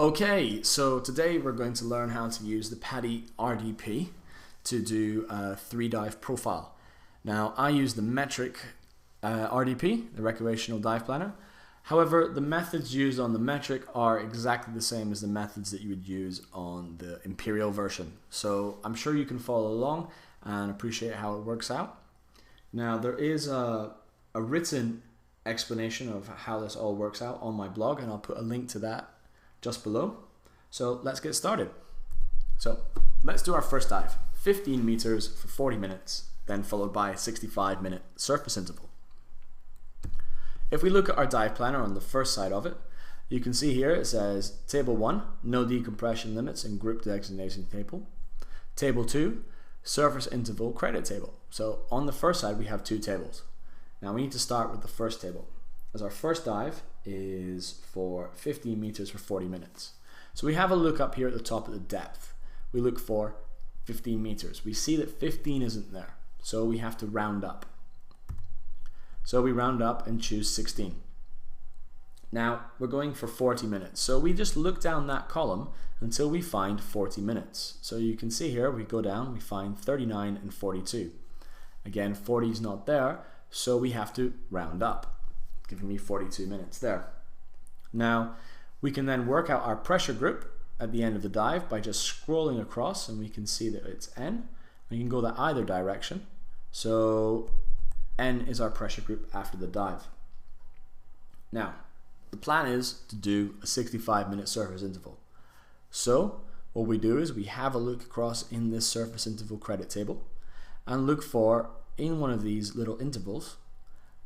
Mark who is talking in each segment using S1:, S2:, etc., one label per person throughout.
S1: Okay, so today we're going to learn how to use the PADI RDP to do a 3-dive profile. Now, I use the metric RDP, the Recreational Dive Planner. However, the methods used on the metric are exactly the same as the methods that you would use on the Imperial version. So I'm sure you can follow along and appreciate how it works out. Now, there is a written explanation of how this all works out on my blog, and I'll put a link to that just below. So let's get started. So let's do our first dive, 15 meters for 40 minutes, then followed by a 65-minute surface interval. If we look at our dive planner on the first side of it, you can see here it says Table 1, no decompression limits and group designation table. Table 2, surface interval credit table. So on the first side we have two tables. Now we need to start with the first table, as our first dive is for 15 meters for 40 minutes. So we have a look up here at the top of the depth. We look for 15 meters. We see that 15 isn't there, so we have to round up. So we round up and choose 16. Now we're going for 40 minutes. So we just look down that column until we find 40 minutes. So you can see here, we go down, we find 39 and 42. Again, 40 is not there, so we have to round up, giving me 42 minutes there. Now we can then work out our pressure group at the end of the dive by just scrolling across, and we can see that it's N. We can go that either direction. So N is our pressure group after the dive. Now the plan is to do a 65-minute surface interval. So what we do is we have a look across in this surface interval credit table and look for, in one of these little intervals,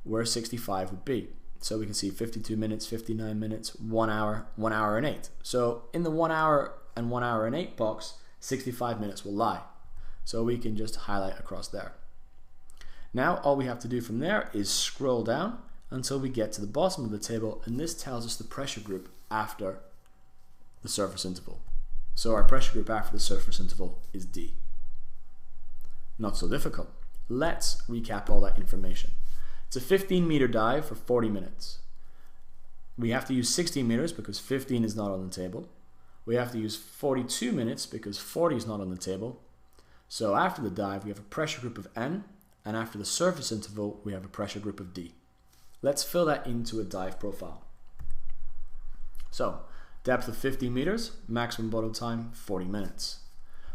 S1: where 65 would be. So we can see 52 minutes, 59 minutes, 1 hour, 1 hour and 8. So in the 1 hour and 1 hour and 8 box, 65 minutes will lie. So we can just highlight across there. Now all we have to do from there is scroll down until we get to the bottom of the table, and this tells us the pressure group after the surface interval. So our pressure group after the surface interval is D. Not so difficult. Let's recap all that information. It's a 15-meter dive for 40 minutes. We have to use 16 meters because 15 is not on the table. We have to use 42 minutes because 40 is not on the table. So after the dive, we have a pressure group of N, and after the surface interval, we have a pressure group of D. Let's fill that into a dive profile. So, depth of 15 meters, maximum bottom time, 40 minutes.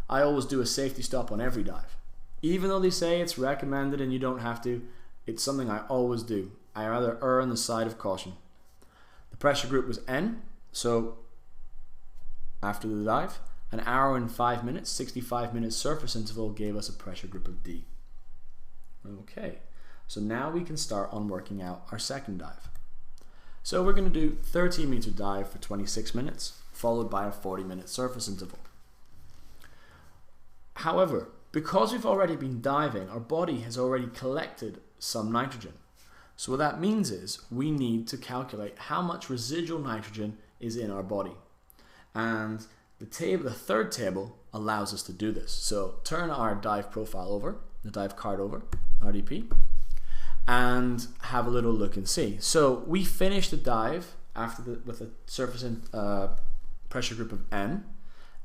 S1: I always do a safety stop on every dive. Even though they say it's recommended and you don't have to, it's something I always do. I rather err on the side of caution. The pressure group was N, so after the dive, an hour and 5 minutes, 65-minute surface interval gave us a pressure group of D. Okay, so now we can start on working out our second dive. So we're going to do 13-meter dive for 26 minutes, followed by a 40-minute surface interval. However, because we've already been diving, our body has already collected some nitrogen. So what that means is we need to calculate how much residual nitrogen is in our body. And the third table allows us to do this. So turn our dive profile over, the dive card over, RDP, and have a little look and see. So we finished the dive with a surface pressure group of N,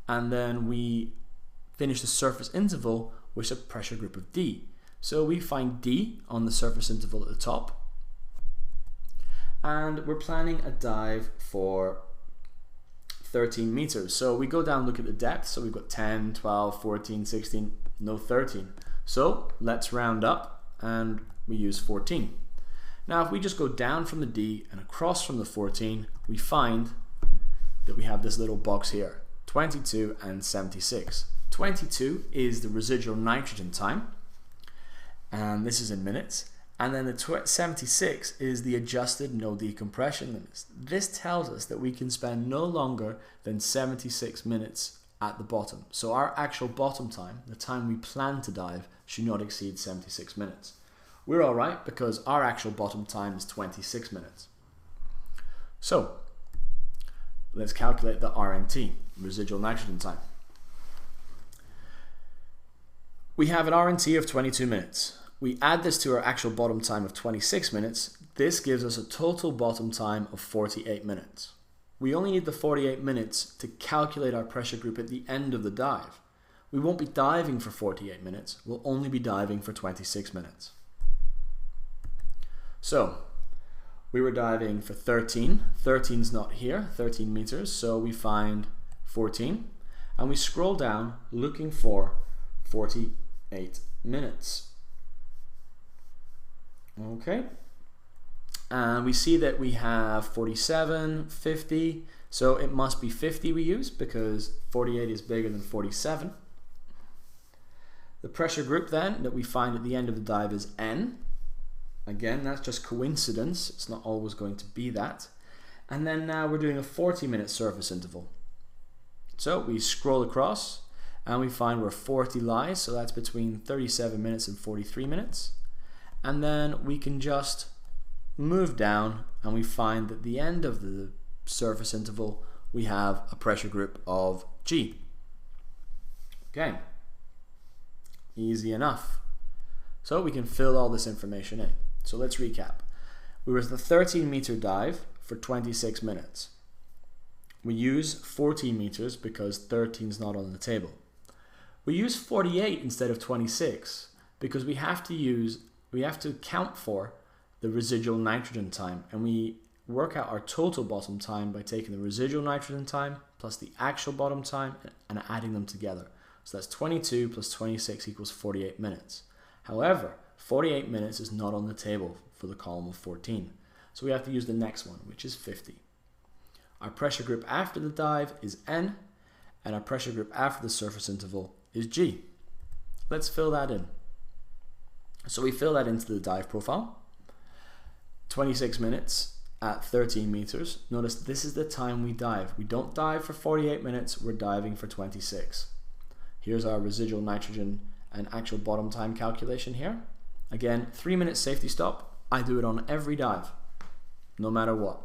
S1: and then we finish the surface interval with a pressure group of D. So we find D on the surface interval at the top, and we're planning a dive for 13 meters. So we go down, look at the depth. So we've got 10, 12, 14, 16, no 13. So let's round up and we use 14. Now if we just go down from the D and across from the 14, we find that we have this little box here, 22 and 76. 22 is the residual nitrogen time, and this is in minutes, and then the 76 is the adjusted no decompression limits. This tells us that we can spend no longer than 76 minutes at the bottom. So our actual bottom time, the time we plan to dive, should not exceed 76 minutes. We're alright because our actual bottom time is 26 minutes. So let's calculate the RNT, residual nitrogen time. We have an RNT of 22 minutes. We add this to our actual bottom time of 26 minutes. This gives us a total bottom time of 48 minutes. we only need the 48 minutes to calculate our pressure group at the end of the dive. We won't be diving for 48 minutes, we'll only be diving for 26 minutes. So, we were diving for 13, 13's not here, 13 meters, so we find 14, and we scroll down looking for 48 minutes. Okay, and we see that we have 47, 50, so it must be 50 we use because 48 is bigger than 47. The pressure group then that we find at the end of the dive is N. Again, that's just coincidence, it's not always going to be that. And then now we're doing a 40-minute surface interval. So we scroll across and we find where 40 lies, so that's between 37 minutes and 43 minutes. And then we can just move down and we find that at the end of the surface interval we have a pressure group of G. Okay, easy enough. So we can fill all this information in. So let's recap. We were at the 13-meter dive for 26 minutes. We use 14 meters because 13 is not on the table. We use 48 instead of 26 because we have to account for the residual nitrogen time, and we work out our total bottom time by taking the residual nitrogen time plus the actual bottom time and adding them together. So that's 22 plus 26 equals 48 minutes. However, 48 minutes is not on the table for the column of 14. So we have to use the next one, which is 50. Our pressure group after the dive is N, and our pressure group after the surface interval is G. Let's fill that in. So we fill that into the dive profile. 26 minutes at 13 meters. Notice this is the time we dive. We don't dive for 48 minutes, we're diving for 26. Here's our residual nitrogen and actual bottom time calculation here. Again, 3-minute safety stop. I do it on every dive, no matter what.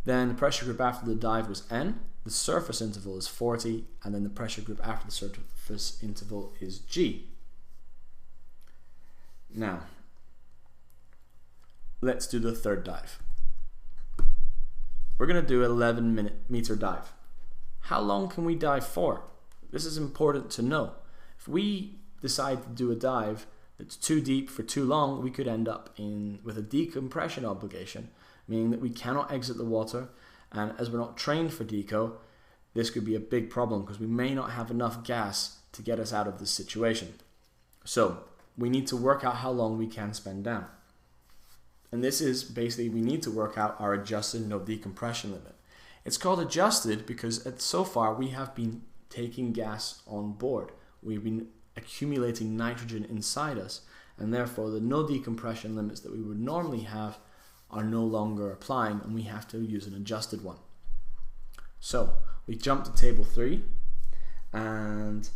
S1: Then the pressure group after the dive was N, the surface interval is 40, and then the pressure group after the surface interval is G. Now, let's do the third dive. We're going to do an 11-meter dive. How long can we dive for? This is important to know. If we decide to do a dive that's too deep for too long, we could end up with a decompression obligation, meaning that we cannot exit the water, and as we're not trained for deco, this could be a big problem because we may not have enough gas to get us out of this situation. So we need to work out how long we can spend down. And this is basically, we need to work out our adjusted no decompression limit. It's called adjusted because so far we have been taking gas on board. We've been accumulating nitrogen inside us, and therefore the no decompression limits that we would normally have are no longer applying, and we have to use an adjusted one. So we jumped to table 3, and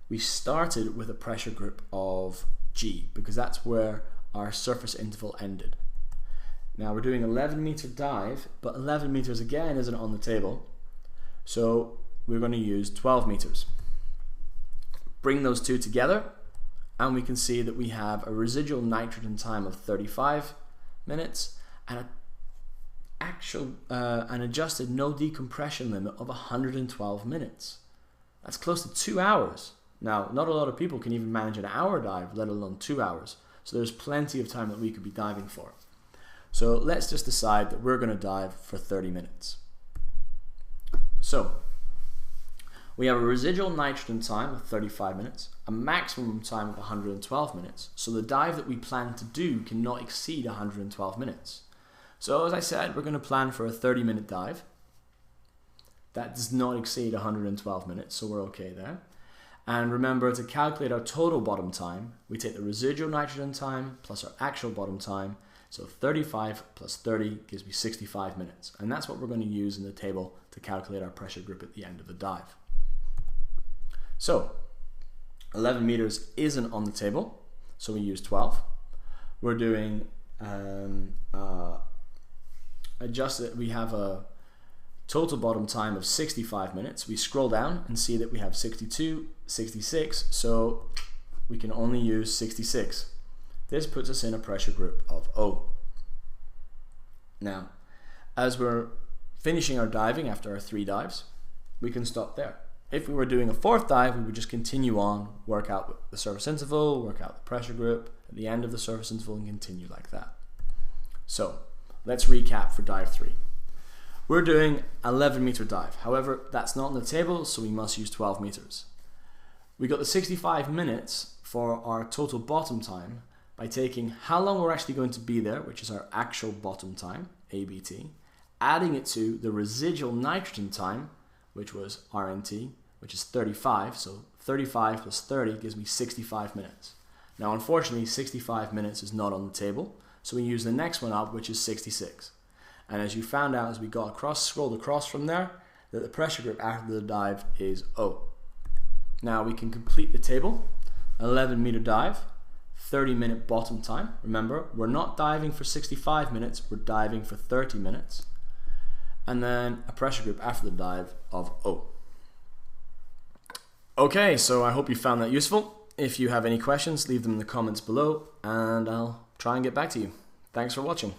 S1: we started with a pressure group of G because that's where our surface interval ended. Now we're doing 11-meter dive, but 11 meters again isn't on the table, so we're going to use 12 meters. Bring those two together and we can see that we have a residual nitrogen time of 35 minutes and an adjusted no decompression limit of 112 minutes. That's close to 2 hours. Now, not a lot of people can even manage an hour dive, let alone 2 hours. So there's plenty of time that we could be diving for. So let's just decide that we're going to dive for 30 minutes. So we have a residual nitrogen time of 35 minutes, a maximum time of 112 minutes. So the dive that we plan to do cannot exceed 112 minutes. So as I said, we're going to plan for a 30-minute dive. That does not exceed 112 minutes, so we're okay there. And remember, to calculate our total bottom time, we take the residual nitrogen time plus our actual bottom time. So 35 plus 30 gives me 65 minutes. And that's what we're going to use in the table to calculate our pressure group at the end of the dive. So 11 meters isn't on the table, so we use 12. We're doing we have a total bottom time of 65 minutes. We scroll down and see that we have 62, 66, so we can only use 66. This puts us in a pressure group of O. Now, as we're finishing our diving after our 3 dives, we can stop there. If we were doing a 4th dive, we would just continue on, work out the surface interval, work out the pressure group at the end of the surface interval, and continue like that. So let's recap for dive 3. We're doing 11-meter dive. However, that's not on the table, so we must use 12 meters. We got the 65 minutes for our total bottom time by taking how long we're actually going to be there, which is our actual bottom time, ABT, adding it to the residual nitrogen time, which was RNT, which is 35. So 35 plus 30 gives me 65 minutes. Now, unfortunately, 65 minutes is not on the table, so we use the next one up, which is 66. And as you found out as we got across, scrolled across from there, that the pressure group after the dive is O. Now we can complete the table. 11-meter dive, 30-minute bottom time. Remember, we're not diving for 65 minutes, we're diving for 30 minutes. And then a pressure group after the dive of O. Okay, so I hope you found that useful. If you have any questions, leave them in the comments below, and I'll try and get back to you. Thanks for watching.